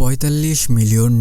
$45 million,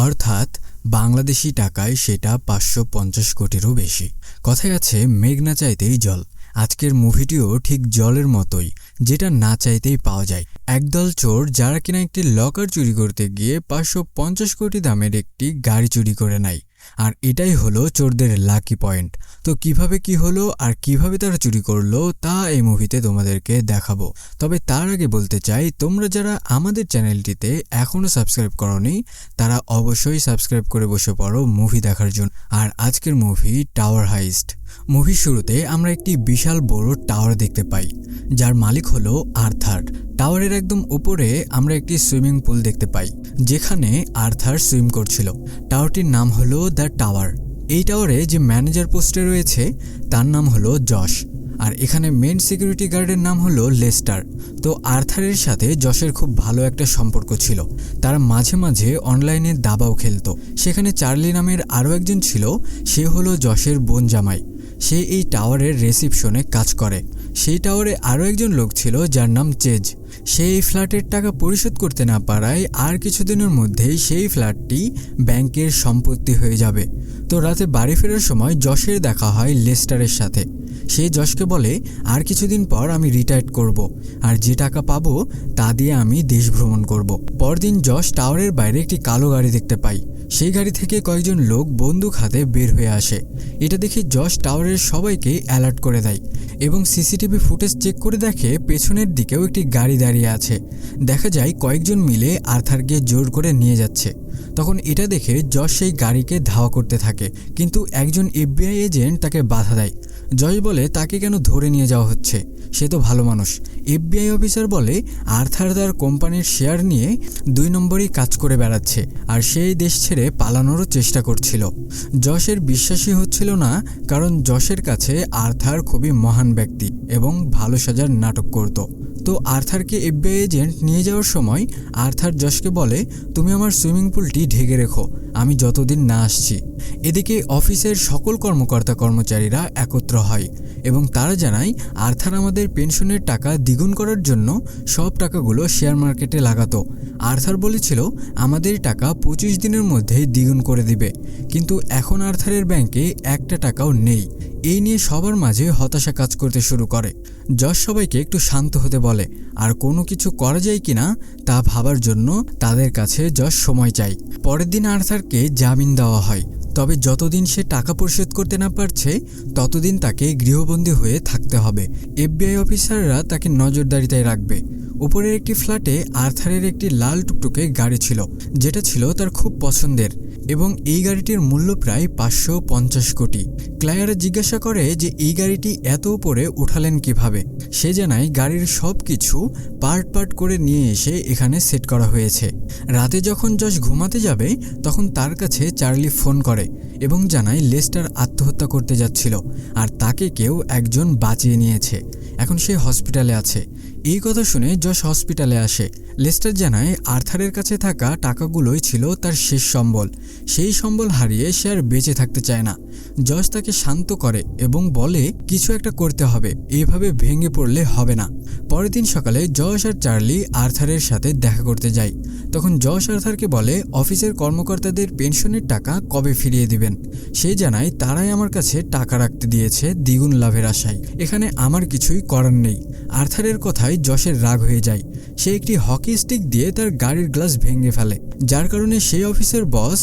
অর্থাৎ বাংলাদেশি টাকায় সেটা 550 কোটিরও বেশি। কথায় আছে মেঘ না চাইতেই জল। আজকের মুভিটিও ঠিক জলের মতোই, যেটা না চাইতেই পাওয়া যায়। একদল চোর যারা কিনা একটি লকার চুরি করতে গিয়ে 550 কোটি দামের একটি গাড়ি চুরি করে নেয়। আর এটাই হলো চোরদের লাকি পয়েন্ট। তো কিভাবে কি হলো আর কিভাবে তারা চুরি করলো তা এই মুভিতে তোমাদেরকে দেখাবো। তবে তার আগে বলতে চাই, তোমরা যারা আমাদের চ্যানেলটিতে এখনও সাবস্ক্রাইব করোনি তারা অবশ্যই সাবস্ক্রাইব করে বসে পড়ো মুভি দেখার জন্য। আর আজকের মুভি টাওয়ার হাইস্ট। মুভির শুরুতে আমরা একটি বিশাল বড় টাওয়ার দেখতে পাই, যার মালিক হলো আর্থার। টাওয়ারের একদম উপরে আমরা একটি সুইমিং পুল দেখতে পাই, যেখানে আর্থার সুইম করছিল। টাওয়ারটির নাম হলো দ্য টাওয়ার। এই টাওয়ারে যে ম্যানেজার পোস্টে রয়েছে তার নাম হলো যশ, আর এখানে মেন সিকিউরিটি গার্ডের নাম হলো লেস্টার। তো আর্থারের সাথে যশের খুব ভালো একটা সম্পর্ক ছিল। তারা মাঝে মাঝে অনলাইনে দাবাও খেলতো। সেখানে চার্লি নামের আরও একজন ছিল, সে হলো যশের বোন জামাই। সে এই টাওয়ারের রিসেপশনে কাজ করে। সেই টাওয়ারে আরও একজন লোক ছিল যার নাম চেজ। সে এই ফ্ল্যাটের টাকা পরিশোধ করতে না পারায় আর কিছুদিনের মধ্যেই সেই ফ্ল্যাটটি ব্যাংকের সম্পত্তি হয়ে যাবে। তো রাতে বাড়ি ফেরার সময় যশের দেখা হয় লেস্টারের সাথে। সে যশকে বলে, আর কিছুদিন পর আমি রিটায়ার করব, আর যে টাকা পাবো তা দিয়ে আমি দেশ ভ্রমণ করব। পরদিন যশ টাওয়ারের বাইরে একটি কালো গাড়ি দেখতে পাই। সেই গাড়ি থেকে কয়েকজন লোক বন্দুক হাতে বের হয়ে আসে। এটা দেখে যশ টাওয়ারের সবাইকে অ্যালার্ট করে দেয় এবং সিসিটিভি ফুটেজ চেক করে দেখে পেছনের দিকেও একটি গাড়ি দাঁড়িয়ে আছে। দেখা যায় কয়েকজন মিলে আর্থারকে জোর করে নিয়ে যাচ্ছে। তখন এটা দেখে যশ সেই গাড়িকে ধাওয়া করতে থাকে, কিন্তু একজন FBI এজেন্ট তাকে বাধা দেয়। যশ বলে তাকে কেন ধরে নিয়ে যাওয়া হচ্ছে, সে তো ভালো মানুষ। FBI অফিসার বলে আর্থার তার কোম্পানির শেয়ার নিয়ে 2 নম্বরই কাজ করে বেড়াচ্ছে, আর সেই দেশ ছেড়ে পালানোরও চেষ্টা করছিল। যশের বিশ্বাসই হচ্ছিল না, কারণ যশের কাছে আর্থার খুবই মহান ব্যক্তি এবং ভালো সাজার নাটক করত। তো আর্থারকে FBI এজেন্ট নিয়ে যাওয়ার সময় আর্থার যশকে বলে, তুমি আমার সুইমিং পুলটি ঢেকে রেখো, আমি যতদিন না আসছি। এদিকে অফিসের সকল কর্মচারীরা একত্র হয় এবং তারা জানায় আর্থার আমাদের পেনশনের টাকা দ্বিগুণ করার জন্য সব টাকাগুলো শেয়ার মার্কেটে লাগাতো। আর্থার বলেছিল আমাদের টাকা 25 দিনের মধ্যেই দ্বিগুণ করে দিবে, কিন্তু এখন আর্থারের ব্যাংকে একটা টাকাও নেই। এই নিয়ে সবার মাঝে হতাশা কাজ করতে শুরু করে। যশ সবাইকে একটু শান্ত হতে বলে, আর কোনো কিছু করা যায় কিনা তা ভাবার জন্য তাদের কাছে যশ সময় চাই। পরের দিন আর্থারকে জামিন দেওয়া হয়, তবে যতদিন সে টাকা পরিশোধ করতে না পারছে ততদিন তাকে গৃহবন্দী হয়ে থাকতে হবে। FBI অফিসাররা তাকে নজরদারিতে রাখবে। উপরের একটি ফ্ল্যাটে আর্থারের একটি লাল টুকটুকে গাড়ি ছিল, যেটা ছিল তার খুব পছন্দের, এবং এই গাড়িটির মূল্য প্রায় 550 কোটি। ক্লায়ারা জিজ্ঞাসা করে যে এই গাড়িটি এত উপরে উঠালেন কিভাবে। সে জানায় গাড়ির সব কিছু পার্ট করে নিয়ে এসে এখানে সেট করা হয়েছে। রাতে যখন যশ ঘুমাতে যাবে তখন তার কাছে চার্লি ফোন করে এবং জানায় লেস্টার আত্মহত্যা করতে যাচ্ছিল, আর তাকে কেউ একজন বাঁচিয়ে নিয়েছে। এখন সে হসপিটালে আছে। এই কথা শুনে যশ হসপিটালে আসে। লেস্টার জানায় আর্থারের কাছে থাকা টাকাগুলোই ছিল তার শেষ সম্বল। সেই সম্বল হারিয়ে সে আর বেঁচে থাকতে চায় না। যশ তাকে শান্ত করে এবং বলে কিছু একটা করতে হবে, এইভাবে ভেঙে পড়লে হবে না। পরের দিন সকালে যশ আর চার্লি আর্থারের সাথে দেখা করতে যায়। তখন যশ আর্থারকে বলে অফিসের কর্মকর্তাদের পেনশনের টাকা কবে ফিরিয়ে দিবেন। সে জানায় তারাই আমার কাছে টাকা রাখতে দিয়েছে দ্বিগুণ লাভের আশায়, এখানে আমার কিছুই করার নেই। আর্থারের কথায় যশের রাগ হয়ে যায়। সে একটি হকি স্টিক দিয়ে তার গাড়ির গ্লাস ভেঙে ফেলে, যার কারণে সেই অফিসের বস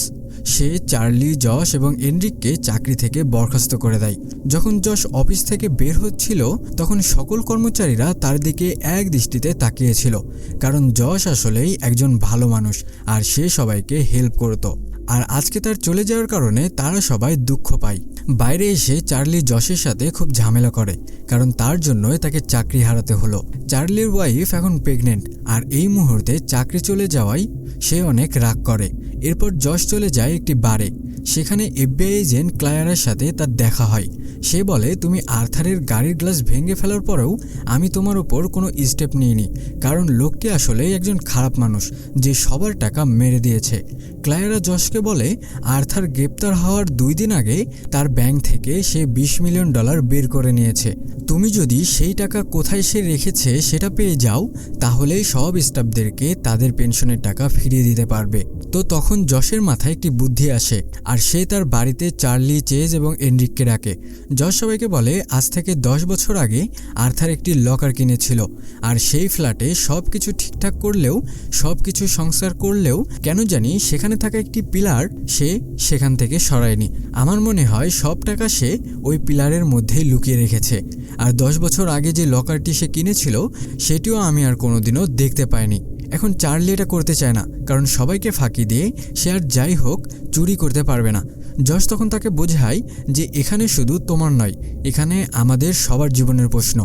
সে চার্লি, যশ এবং এনরিককে চাকরি থেকে বরখাস্ত করে দেয়। যখন যশ অফিস থেকে বের হচ্ছিল তখন সকল কর্মচারীরা তার দিকে এক দৃষ্টিতে তাকিয়েছিল, কারণ যশ আসলেই একজন ভালো মানুষ আর সে সবাইকে হেল্প করত। আর আজকে তার চলে যাওয়ার কারণে তারা সবাই দুঃখ পায়। বাইরে এসে চার্লি যশের সাথে খুব ঝামেলা করে, কারণ তার জন্যই তাকে চাকরি হারাতে হলো। চার্লির ওয়াইফ এখন প্রেগনেন্ট, আর এই মুহূর্তে চাকরি চলে যাওয়ায় সে অনেক রাগ করে এরপর যশ চলে যায় একটি বারে। সেখানে এফবিআই এজেন্ট ক্লায়ারার সাথে তার দেখা হয়। সে বলে, তুমি আর্থারের গাড়ির গ্লাস ভেঙে ফেলার পরেও আমি তোমার ওপর কোনো স্টেপ নিইনি, কারণ লোকটি আসলে একজন খারাপ মানুষ যে সবার টাকা মেরে দিয়েছে। ক্লায়ারা যশকে বলে, আর্থার গ্রেপ্তার হওয়ার 2 দিন আগে তার ব্যাংক থেকে সে $20 মিলিয়ন বের করে নিয়েছে। তুমি যদি সেই টাকা কোথায় সে রেখেছে সেটা পেয়ে যাও, তাহলেই সব স্টাফদেরকে তাদের পেনশনের টাকা ফিরিয়ে দিতে পারবে। তো তখন যশের মাথায় একটি বুদ্ধি আসে, আর সে তার বাড়িতে চার্লি, চেজ এবং এনরিককে ডাকে। যশ সবাইকে বলে, আজ থেকে 10 বছর আগে আর্থার একটি লকার কিনেছিল, আর সেই ফ্ল্যাটে সব কিছু ঠিকঠাক করলেও, সব কিছু সংস্কার করলেও কেন জানি সেখানে থাকা একটি পিলার সে সেখান থেকে সরায়নি। আমার মনে হয় সব টাকা সে ওই পিলারের মধ্যেই লুকিয়ে রেখেছে। আর 10 বছর আগে যে লকারটি সে কিনেছিল সেটিও আমি আর কোনোদিনও দেখতে পাইনি। এখন চার্লি এটা করতে চায় না, কারণ সবাইকে ফাঁকি দিয়ে সে আর যাই হোক চুরি করতে পারবে না। যশ তখন তাকে বোঝায় যে এখানে শুধু তোমার নয়, এখানে আমাদের সবার জীবনের প্রশ্ন,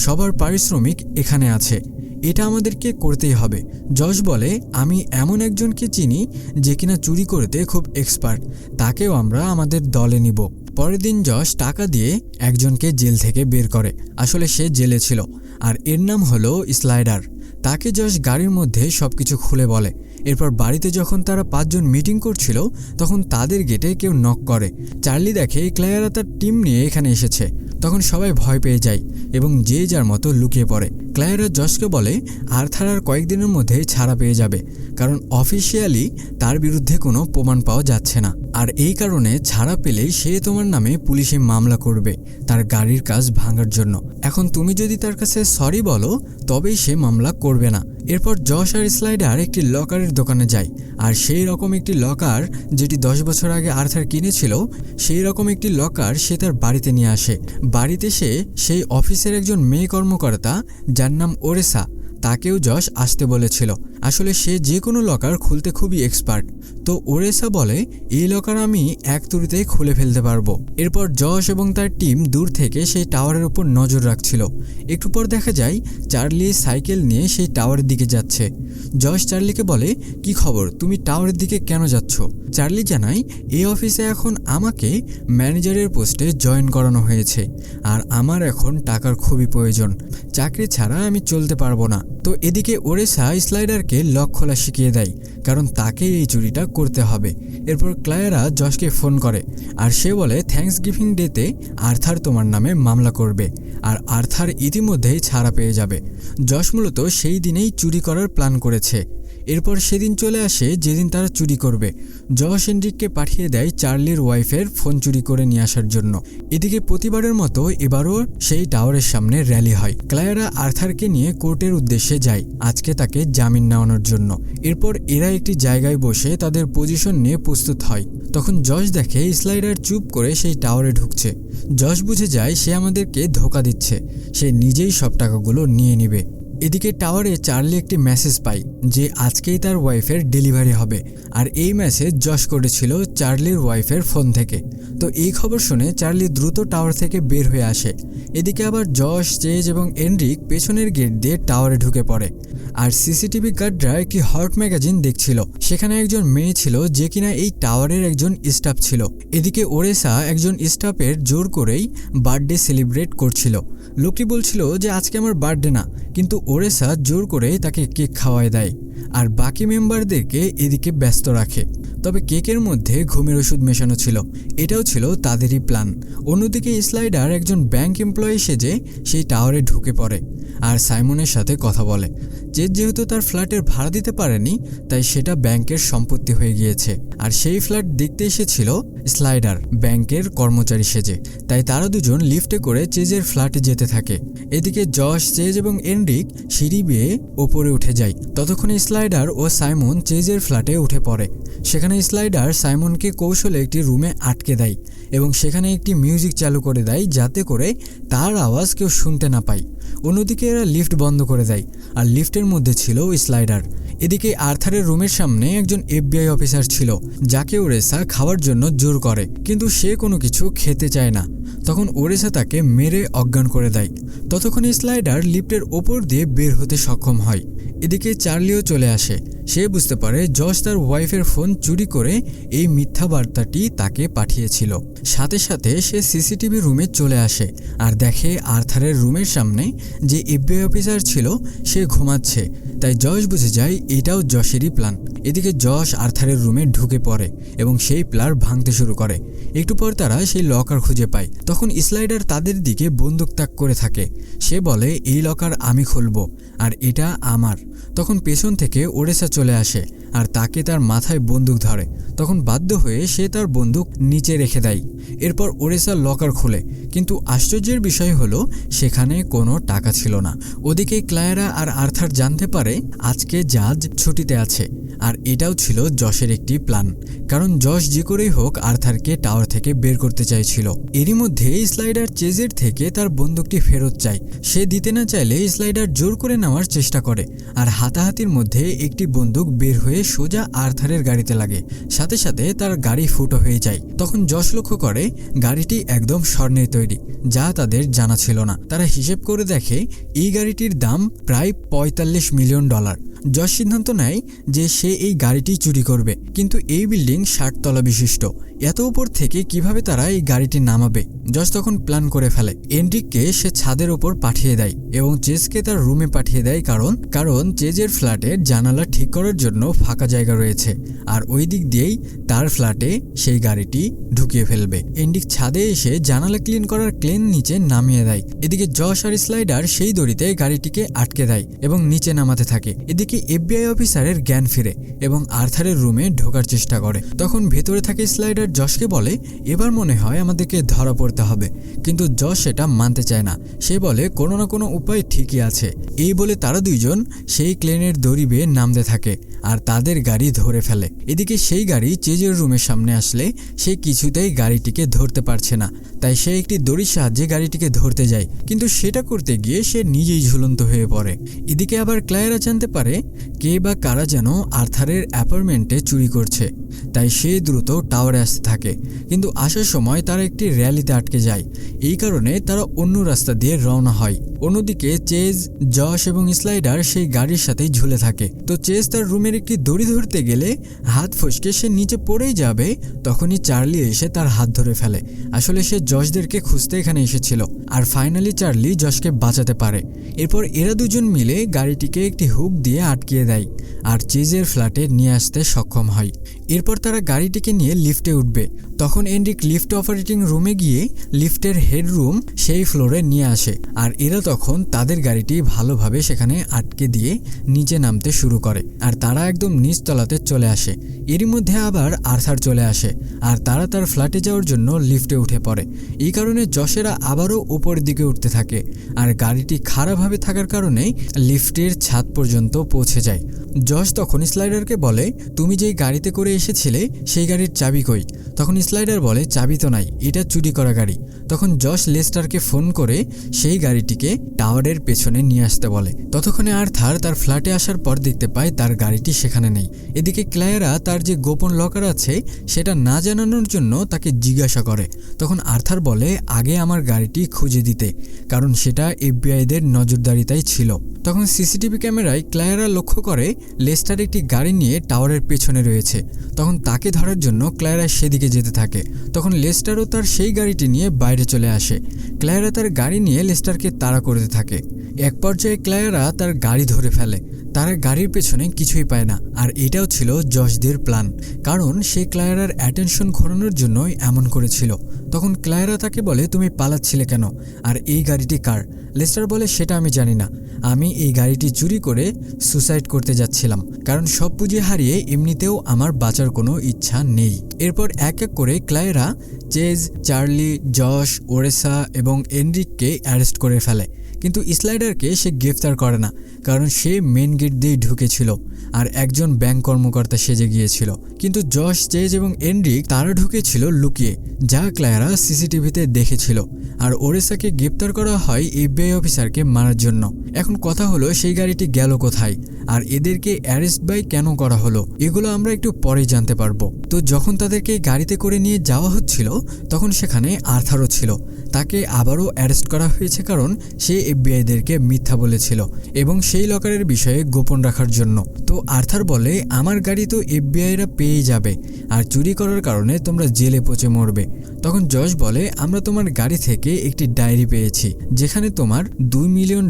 সবার পারিশ্রমিক এখানে আছে, এটা আমাদেরকে করতেই হবে। যশ বলে, আমি এমন একজনকে চিনি যে কিনা চুরি করতে খুব এক্সপার্ট, তাকেও আমরা আমাদের দলে নিব। পরের দিন যশ টাকা দিয়ে একজনকে জেল থেকে বের করে। আসলে সে জেলে ছিল, আর এর নাম হলো স্লাইডার। তাকে যশ গাড়ির মধ্যে সবকিছু খুলে বলে। এরপর বাড়িতে যখন তারা 5 জন মিটিং করছিল, তখন তাদের গেটে কেউ নক করে। চার্লি দেখে ক্লায়ারা তার টিম নিয়ে এখানে এসেছে। তখন সবাই ভয় পেয়ে যায় এবং যে যার মতো লুকিয়ে পড়ে। ক্লায়ারা যশকে বলে, আর্থার আর কয়েকদিনের মধ্যেই ছাড়া পেয়ে যাবে, কারণ অফিসিয়ালি তার বিরুদ্ধে কোনো প্রমাণ পাওয়া যাচ্ছে না, আর এই কারণে ছাড়া পেলেই সে তোমার নামে পুলিশে মামলা করবে তার গাড়ির কাজ ভাঙার জন্য। এখন তুমি যদি তার কাছে সরি বলো তবেই সে মামলা করবে না। এরপর যশ আর স্লাইডার একটি লকারের দোকানে যায়, আর সেই রকম একটি লকার যেটি 10 বছর আগে আর্থার কিনেছিল, সেই রকম একটি লকার সে তার বাড়িতে নিয়ে আসে। বাড়িতে সে সেই অফিসের একজন মেয়ে কর্মকর্তা যার নাম ওরেসা, তাকেও যশ আসতে বলেছিল। আসলে সে যে কোনো লকার খুলতে খুবই এক্সপার্ট। তো ওরেসা বলে, এই লকার আমি এক তুড়িতেই খুলে ফেলতে পারবো। এরপর যশ এবং তার টিম দূর থেকে সেই টাওয়ারের উপর নজর রাখছিল। একটু পর দেখা যায় চার্লি সাইকেল নিয়ে সেই টাওয়ারের দিকে যাচ্ছে। যশ চার্লিকে বলে, কি খবর, তুমি টাওয়ারের দিকে কেন যাচ্ছ? চার্লি জানায়, এই অফিসে এখন আমাকে ম্যানেজারের পোস্টে জয়েন করানো হয়েছে, আর আমার এখন টাকার খুবই প্রয়োজন, চাকরি ছাড়া আমি চলতে পারবো না। তো এদিকে ওরেসা স্লাইডারকে লক খোলা শিখিয়ে দেয়, কারণ তাকে এই চুরিটা করতে হবে। এরপর ক্লায়ারা যশকে ফোন করে, আর সে বলে, থ্যাঙ্কস গিভিং ডেতে আর্থার তোমার নামে মামলা করবে, আর আর্থার ইতিমধ্যেই ছাড়া পেয়ে যাবে। যশ মূলত সেই দিনেই চুরি করার প্ল্যান করেছে। এরপর সেদিন চলে আসে যেদিন তারা চুরি করবে। যশ এনরিককে পাঠিয়ে দেয় চার্লির ওয়াইফের ফোন চুরি করে নিয়ে আসার জন্য। এদিকে প্রতিবারের মতো এবারও সেই টাওয়ারের সামনে র্যালি হয়। ক্লায়ারা আর্থারকে নিয়ে কোর্টের উদ্দেশ্যে যায় আজকে তাকে জামিন নেওয়ানোর জন্য। এরপর এরা একটি জায়গায় বসে তাদের পজিশন নিয়ে প্রস্তুত হয়। তখন যশ দেখে স্লাইডার চুপ করে সেই টাওয়ারে ঢুকছে। যশ বুঝে যায় সে আমাদেরকে ধোঁকা দিচ্ছে, সে নিজেই সব টাকাগুলো নিয়ে নিবে। এদিকে টাওয়ারে চার্লি একটি মেসেজ পায় যে আজকেই তার ওয়াইফের ডেলিভারি হবে, আর এই মেসেজ যশ করেছিল চার্লির ওয়াইফের ফোন থেকে। তো এই খবর শুনে চার্লি দ্রুত টাওয়ার থেকে বের হয়ে আসে। এদিকে আবার যশ, চেজ এবং এনরিক পেছনের গেট দিয়ে টাওয়ারে ঢুকে পড়ে। আর সিসিটিভি গার্ডরা একটি হট ম্যাগাজিন দেখছিল। সেখানে একজন মেয়ে ছিল যে কিনা এই টাওয়ারের একজন স্টাফ ছিল। এদিকে ওরেসা একজন স্টাফের জোর করেই বার্থডে সেলিব্রেট করছিল। লোকটি বলছিল যে আজকে আমার বার্থডে না, কিন্তু ওরেসা জোর করে তাকে কেক খাওয়ায় দেয়, আর বাকি মেম্বারদেরকে এদিকে ব্যস্ত রাখে। তবে কেকের মধ্যে ঘুমের ওষুধ মেশানো ছিল, এটাও ছিল তাদেরই প্ল্যান। অন্যদিকে স্লাইডার একজন ব্যাংক এমপ্লয়ি সেজে সেই টাওয়ারে ঢুকে পড়ে আর সাইমনের সাথে কথা বলে। যেহেতু তার ফ্ল্যাটের ভাড়া দিতে পারেনি, তাই সেটা ব্যাংকের সম্পত্তি হয়ে গিয়েছে। আর সেই ফ্ল্যাট দেখতে এসেছিল স্লাইডার ব্যাংকের কর্মচারী সেজে। তাই তারা দুজন লিফটে করে চেজের ফ্ল্যাটে যেতে থাকে। এদিকে যশ, চেজ এবং এনরিক সিঁড়ি বেয়ে ওপরে উঠে যায়। ততক্ষণে স্লাইডার ও সাইমন চেজের ফ্ল্যাটে উঠে পড়ে। সেখানে স্লাইডার সাইমনকে কৌশলে একটি রুমে আটকে দেয় এবং সেখানে একটি মিউজিক চালু করে দেয় যাতে করে তার আওয়াজ কেউ শুনতে না পায়। অন্যদিকে এরা লিফট বন্ধ করে দেয়, আর লিফটের মধ্যে ছিল স্লাইডার। এদিকে আর্থারের রুমের সামনে একজন এফবিআই অফিসার ছিল যাকে ওরেসা খাওয়ার জন্য জোর করে, কিন্তু সে কোনো কিছু খেতে চায় না। তখন ওরেসা তাকে মেরে অজ্ঞান করে দেয়। ততক্ষণে স্লাইডার লিফটের ওপর দিয়ে বের হতে সক্ষম হয়। এদিকে চার্লিও চলে আসে। সে বুঝতে পারে জশ তার ওয়াইফের ফোন চুরি করে এই মিথ্যা বার্তাটি তাকে পাঠিয়েছিল। সাথে সাথে সে সিসিটিভি রুমে চলে আসে আর দেখে আর্থারের রুমের সামনে যে FBI অফিসার ছিল সে ঘুমাচ্ছে। তাই জশ বুঝে যায় এটাও জশেরই প্ল্যান। এদিকে জশ আর্থারের রুমে ঢুকে পড়ে এবং সেই প্ল্যান ভাঙতে শুরু করে। একটু পর তারা সেই লকার খুঁজে পায়। তখন স্লাইডার তাদের দিকে বন্দুক তাক করে থাকে। সে বলে এই লকার আমি খুলব আর এটা আমার। তখন পেছন থেকে ওরেসা চলে আসে আর তাকে তার মাথায় বন্দুক ধরে। তখন বাধ্য হয়ে সে তার বন্দুক নিচে রেখে দেয়। এরপর ওরেসা লকার খুলে, কিন্তু আশ্চর্যের বিষয় হলো সেখানে কোনো টাকা ছিল না। ওদিকে ক্লায়রা আর আর্থার জানতে পারে আজকে জাজ ছুটিতে আছে আর এটাও ছিল জশের একটি প্ল্যান, কারণ জশ যে করেই হোক আর্থারকে টাওয়ার থেকে বের করতে চাইছিল। এরই মধ্যে স্লাইডার চেজের থেকে তার বন্দুকটি ফেরত চায়। সে দিতে না চাইলে স্লাইডার জোর করে নেওয়ার চেষ্টা করে আর হাতাহাতির মধ্যে একটি বন্দুক বের হয়ে সোজা আর্থারের গাড়িতে লাগে। সাথে সাথে তার গাড়ি ফুটো হয়ে যায়। তখন জশ লক্ষ্য করে গাড়িটি একদম স্বর্ণের তৈরি, যা তাদের জানা ছিল না। তারা হিসেব করে দেখে এই গাড়িটির দাম প্রায় $45 মিলিয়ন। জশ সিদ্ধান্ত নেয় যে সে এই গাড়িটি চুরি করবে, কিন্তু এই বিল্ডিং 60 তলা বিশিষ্ট। এত উপর থেকে কিভাবে তারা এই গাড়িটি নামাবে? জশ তখন প্ল্যান করে ফেলে। এন্ড্রিককে সে ছাদের ওপর পাঠিয়ে দেয় এবং চেজকে তার রুমে পাঠিয়ে দেয়, কারণ চেজের ফ্ল্যাটের জানালা ঠিক করার জন্য ফাঁকা জায়গা রয়েছে আর ওই দিক দিয়েই তার ফ্ল্যাটে সেই গাড়িটি ঢুকিয়ে ফেলবে। এন্ড্রিক ছাদে এসে জানালা ক্লিন করার ক্লেন নিচে নামিয়ে দেয়। এদিকে জশ আর স্লাইডার সেই দড়িতে গাড়িটিকে আটকে দেয় এবং নিচে নামাতে থাকে। এদিকে FBI অফিসারের জ্ঞান ফিরে এবং আর্থারের রুমে ঢোকার চেষ্টা করে। তখন ভেতরে থাকে স্লাইডার জশকে বলে এবার মনে হয় আমাদেরকে ধরা পড়তে হবে, কিন্তু জশ সেটা মানতে চায় না। সে বলে কোনো না কোনো উপায় ঠিকই আছে। এই বলে তারা দুইজন সেই ক্লেনের দড়ি বেয়ে নামতে থাকে আর তাদের গাড়ি ধরে ফেলে। এদিকে সেই গাড়ি চেজের রুমের সামনে আসলে সে কিছুতেই গাড়িটিকে ধরতে পারছে না, তাই সে একটি দড়ির সাহায্যে গাড়িটিকে ধরতে যায়, কিন্তু সেটা করতে গিয়ে সে নিজেই ঝুলন্ত হয়ে পড়ে। এদিকে আবার ক্লায়রা জানতে পারে কে বা কারা যেন আর্থারের অ্যাপার্টমেন্টে চুরি করছে, তাই সে দ্রুত টাওয়ারে আসতে থাকে। কিন্তু আসার সময় তারা একটি র্যালিতে আটকে যায়। এই কারণে তারা অন্য রাস্তা দিয়ে রওনা হয়। অন্যদিকে চেজ, জশ এবং স্লাইডার সেই গাড়ির সাথেই ঝুলে থাকে। তো চেজ তার রুমের একটি দড়ি ধরতে গেলে হাত ফসকে সে নিচে পড়েই যাবে, তখনই চার্লি এসে তার হাত ধরে ফেলে। আসলে সে জশদেরকে খুঁজতে এখানে এসেছিল আর ফাইনালি চার্লি জশকে বাঁচাতে পারে। এরপর এরা দুজন মিলে গাড়িটিকে একটি হুক দিয়ে আটকিয়ে দেয় আর চেজের ফ্ল্যাটে নিয়ে আসতে সক্ষম হয়। এরপর তারা গাড়িটিকে নিয়ে লিফটে উঠবে। তখন এন্ড্রিক লিফট অপারেটিং রুমে গিয়ে লিফটের হেডরুম সেই ফ্লোরে নিয়ে আসে আর এরা তখন তাদের গাড়িটি ভালোভাবে সেখানে আটকে দিয়ে নিচে নামতে শুরু করে আর তারা একদম নিচতলাতে চলে আসে। এরই মধ্যে আবার আর্থার চলে আসে আর তারা তার ফ্ল্যাটে যাওয়ার জন্য লিফটে উঠে পড়ে। এই কারণে জশেরা আবারও উপরের দিকে উঠতে থাকে আর গাড়িটি খারাপভাবে থাকার কারণে লিফটের ছাদ পর্যন্ত পৌঁছে যায়। জশ তখন স্লাইডারকে বলে তুমি যেই গাড়িতে করে এসেছিলে সেই গাড়ির চাবি কই? তখন স্লাইডার বলে চাবি তো নাই, এটা চুরি করা গাড়ি। তখন জশ লেস্টারকে ফোন করে সেই গাড়িটিকে টাওয়ারের পেছনে নিয়ে আসতে বলে। ততক্ষণে আর্থার তার ফ্ল্যাটে আসার পর দেখতে পায় তার গাড়িটি সেখানে নেই। এদিকে ক্লায়রা তার যে গোপন লকার আছে সেটা না জানানোর জন্য তাকে জিজ্ঞাসা করে। তখন আর্থার বলে আগে আমার গাড়িটি খুঁজে দিতে, কারণ সেটা এফবিআইদের নজরদারিতাই ছিল। তখন সিসিটিভি ক্যামেরায় ক্লায়রা লক্ষ্য করে লেস্টার একটি গাড়ি নিয়ে টাওয়ারের পেছনে রয়েছে। তখন তাকে ধরার জন্য ক্লায়রা সেদিকে যেতে থাকে। তখন লেস্টারও তার সেই গাড়িটি নিয়ে বাইরে চলে আসে। ক্লায়রা তার গাড়ি নিয়ে লেস্টারকে তাড়া করতে থাকে। এক পর্যায়ে ক্লায়রা তার গাড়ি ধরে ফেলে। তারা গাড়ির পেছনে কিছুই পায় না আর এটাও ছিল জশদের প্ল্যান, কারণ সে ক্লায়রার অ্যাটেনশন ঘোরানোর জন্যই এমন করেছিল। তখন ক্লায়রা তাকে বলে তুমি পালাচ্ছিলে কেন আর এই গাড়িটি কার? লেস্টার বলে সেটা আমি জানি না, আমি এই গাড়িটি চুরি করে সুসাইড করতে যাচ্ছিলাম, কারণ সব পুঁজি হারিয়ে এমনিতেও আমার বাঁচার কোনো ইচ্ছা নেই। এরপর এক এক করে ক্লায়রা চেজ, চার্লি, জশ, ওরেসা এবং এনরিককে অ্যারেস্ট করে ফেলে, কিন্তু স্লাইডারকে সে গ্রেফতার করে না, কারণ সে মেন গেট দিয়ে ঢুকেছিল আর একজন ব্যাংক কর্মকর্তা সেজে গিয়েছিল। কিন্তু জশ, চেজ এবং এনরিক তারা ঢুকেছিল লুকিয়ে, যা ক্লায়রা সিসিটিভিতে দেখেছিল। আর ওরেসাকে গ্রেফতার করা হয় এফবিআই অফিসারকে মারার জন্য। এখন কথা হলো সেই গাড়িটি গেল কোথায় আর এদেরকে অ্যারেস্ট বাই কেন করা হলো, এগুলো আমরা একটু পরেই জানতে পারবো। তো যখন তাদেরকে গাড়িতে করে নিয়ে যাওয়া হচ্ছিল তখন সেখানে আর্থারও ছিল। তাকে আবারও অ্যারেস্ট করা হয়েছে কারণ সে এফবিআইদেরকে মিথ্যা বলেছিল এবং সেই লকারের বিষয়ে গোপন রাখার জন্য। তো আর্থার বলে, আমার গাড়ি তো এফবিআইরা পেয়ে যাবে, আর চুরি করার কারণে তোমরা জেলে পচে মরবে। তখন জশ বলে, আমরা তোমার গাড়ি থেকে একটি ডায়েরি পেয়েছি যেখানে তোমার $2 মিলিয়ন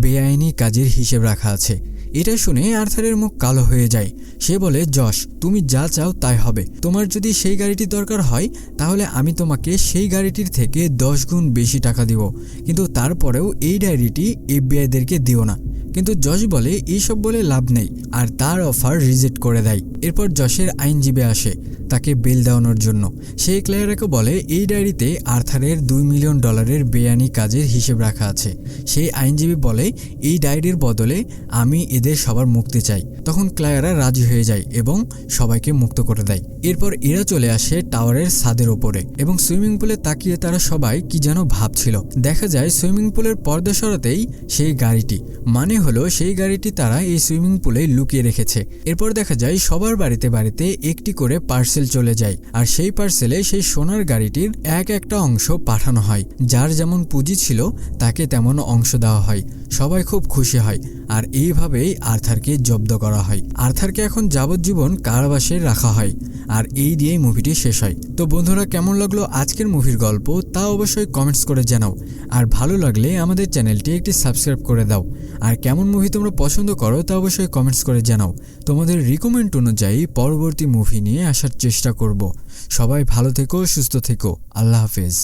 বেআইনি কাজের হিসেব রাখা আছে। এটা শুনে আর্থারের মুখ কালো হয়ে যায়। সে বলে, জশ, তুমি যা চাও তাই হবে। তোমার যদি সেই গাড়িটি দরকার হয় তাহলে আমি তোমাকে সেই গাড়িটির থেকে 10 গুণ বেশি টাকা দিব, কিন্তু তারপরেও এই ডায়েরিটি এফবিআইদেরকে দিও না। কিন্তু জশ বলে, এইসব বলে লাভ নেই, আর তার অফার রিজেক্ট করে দেয়। এরপর জশের আইনজীবী আসে তাকে বেল দেওয়ানোর জন্য। সে ক্লেয়ারাকে বলে, এই ডায়েরিতে আর্থারের $2 মিলিয়ন বেআইনি কাজের হিসেব রাখা আছে। সেই আইনজীবী বলে, এই ডায়েরির বদলে আমি এদের সবার মুক্তি চাই। তখন ক্লেয়ারা রাজি হয়ে যায় এবং সবাইকে মুক্ত করে দেয়। এরপর এরা চলে আসে টাওয়ারের ছাদের ওপরে এবং সুইমিং পুলে তাকিয়ে তারা সবাই কি যেন ভাবছিল। দেখা যায় সুইমিং পুলের পর্দা সরাতেই সেই গাড়িটি, মানে হলো সেই গাড়িটি তারা এই সুইমিং পুলে লুকিয়ে রেখেছে। এরপর দেখা যায় সবার বাড়িতে বাড়িতে একটি করে পার্সেল চলে যায়, আর সেই পার্সেলে সেই সোনার গাড়িটির একটা অংশ পাঠানো হয়। যার যেমন পুঁজি ছিল তাকে তেমন অংশ দেওয়া হয়। সবাই খুব খুশি হয়, আর এইভাবেই আর্থারকে জব্দ করা হয়। আর্থারকে এখন যাবজ্জীবন কারাবাসে রাখা হয়, আর এই দিয়েই মুভিটি শেষ হয়। তো বন্ধুরা, কেমন লাগলো আজকের মুভির গল্প তা অবশ্যই কমেন্টস করে জানাও, আর ভালো লাগলে আমাদের চ্যানেলটি একটি সাবস্ক্রাইব করে দাও। আর কেমন মুভি তোমরা পছন্দ করো তা অবশ্যই কমেন্টস করে জানাও। তোমাদের রিকমেন্ড অনুযায়ী পরবর্তী মুভি নিয়ে আসার চেষ্টা করব। সবাই ভালো থেকো, সুস্থ থেকো। আল্লাহ হাফেজ।